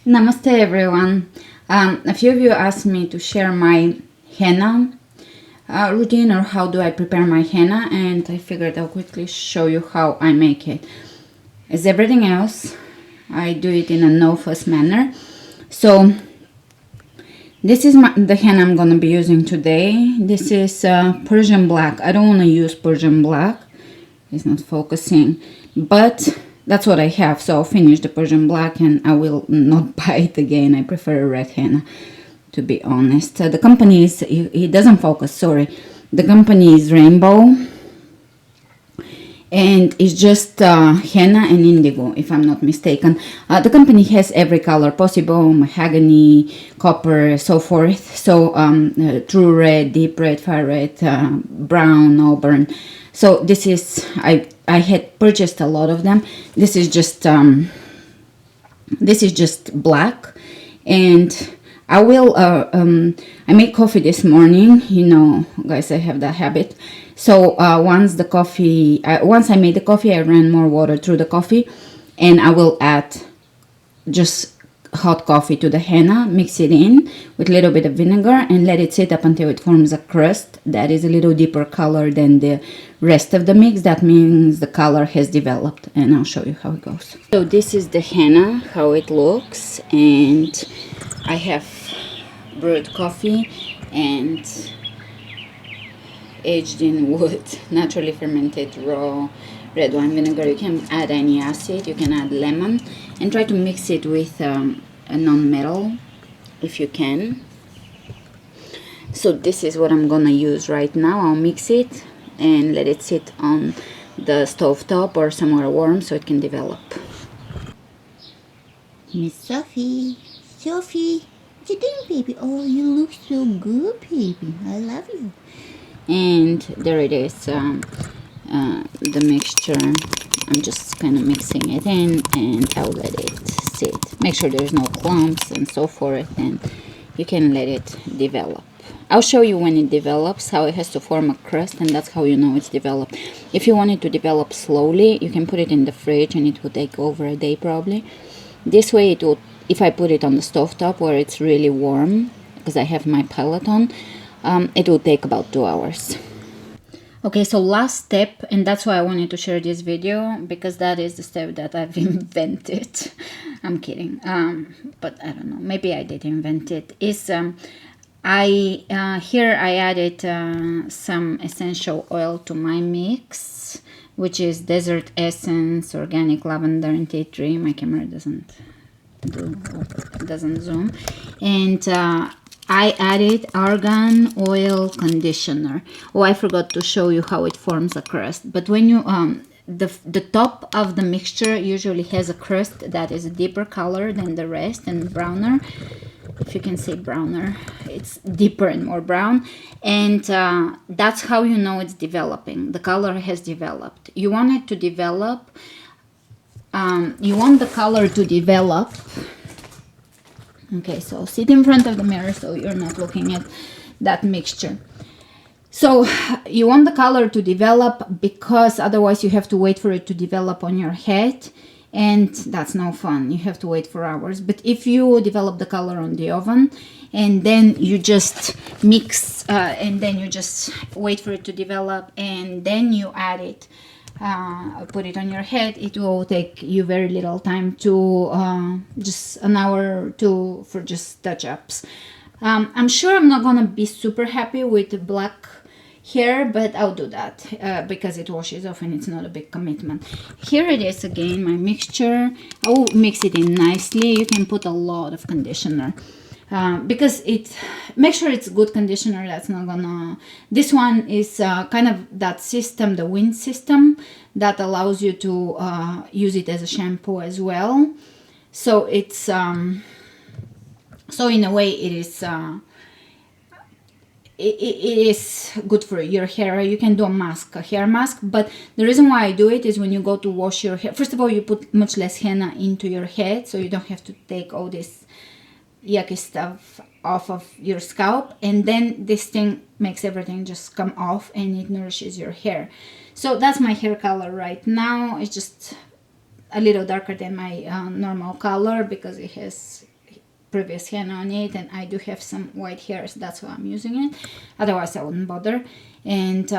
Namaste everyone. A few of you asked me to share my henna routine, or how do I prepare my henna, and I figured I'll quickly show you how I make it. As everything else, I do it in a no-fuss manner. So this is the henna I'm going to be using today. This is Persian black. I don't want to use Persian black. It's not focusing, but that's what I have. So I'll finish the Persian black and I will not buy it again. I prefer a red henna, to be honest. The company is, it doesn't focus, sorry. The company is Rainbow, and it's just henna and indigo, if I'm not mistaken. The company has every color possible: mahogany, copper, so forth. So true red, deep red, fire red, brown, auburn. So this is, I had purchased a lot of them. This is just black, and I will I made coffee this morning. You know, guys, I have that habit. So once I made the coffee, I ran more water through the coffee, and I will add just hot coffee to the henna, mix it in with a little bit of vinegar, and let it sit up until it forms a crust that is a little deeper color than the rest of the mix. That means the color has developed, and I'll show you how it goes. So this is the henna, how it looks, and I have brewed coffee and aged in wood, naturally fermented raw red wine vinegar. You can add any acid, you can add lemon, and try to mix it with a non-metal if you can. So this is what I'm gonna use right now. I'll mix it and let it sit on the stove top or somewhere warm so it can develop. Miss Sophie, what you doing, baby? Oh, you look so good, baby. I love you. And there it is, the mixture. I'm just kind of mixing it in, and I'll let it sit. Make sure there's no clumps and so forth, and you can let it develop. I'll show you when it develops, how it has to form a crust, and that's how you know it's developed. If you want it to develop slowly, you can put it in the fridge and it will take over a day probably. This way it will, if I put it on the stovetop where it's really warm, because I have my pellet on, it will take about 2 hours. Okay, so last step, and that's why I wanted to share this video, because that is the step that I've invented. I'm kidding, but I don't know, maybe I did invent it. Is here I added some essential oil to my mix, which is desert essence, organic lavender, and tea tree. My camera doesn't zoom, and I added argan oil conditioner. Oh, I forgot to show you how it forms a crust. But when you the top of the mixture usually has a crust that is a deeper color than the rest and browner. If you can say browner, it's deeper and more brown, and that's how you know it's developing. The color has developed. You want it to develop. You want the color to develop. Okay, so sit in front of the mirror so you're not looking at that mixture. So you want the color to develop, because otherwise you have to wait for it to develop on your head, and that's no fun. You have to wait for hours. But if you develop the color on the oven, and then you just mix, and then you just wait for it to develop, and then you add it, put it on your head, it will take you very little time to just an hour or two for just touch-ups. I'm sure I'm not gonna be super happy with the black hair, but I'll do that because it washes off and it's not a big commitment. Here it is again, my mixture. I will mix it in nicely. You can put a lot of conditioner. Because make sure it's good conditioner. That's not gonna, this one is kind of that system, the wind system, that allows you to use it as a shampoo as well. So it's so in a way it is it is good for your hair. You can do a hair mask, but the reason why I do it is when you go to wash your hair, first of all, you put much less henna into your head, so you don't have to take all this yucky stuff off of your scalp, and then this thing makes everything just come off and it nourishes your hair. So that's my hair color right now. It's just a little darker than my normal color because it has previous henna on it, and I do have some white hairs, that's why I'm using it. Otherwise I wouldn't bother. And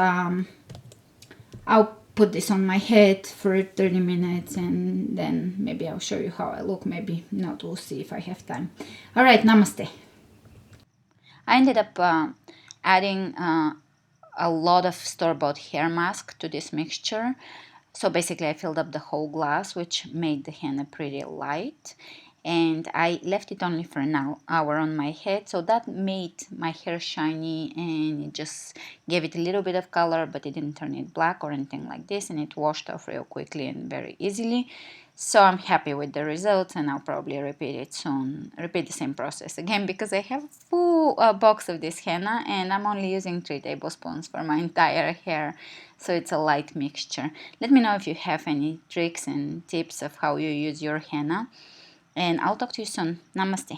I'll put this on my head for 30 minutes, and then maybe I'll show you how I look. Maybe not, we'll see if I have time. All right, namaste. I ended up adding a lot of store-bought hair mask to this mixture. So basically I filled up the whole glass, which made the henna pretty light, and I left it only for an hour on my head, so that made my hair shiny, and it just gave it a little bit of color, but it didn't turn it black or anything like this, and it washed off real quickly and very easily. So I'm happy with the results, and I'll probably repeat it soon, repeat the same process again, because I have a full box of this henna, and I'm only using 3 tablespoons for my entire hair, so it's a light mixture. Let me know if you have any tricks and tips of how you use your henna, and I'll talk to you soon. Namaste.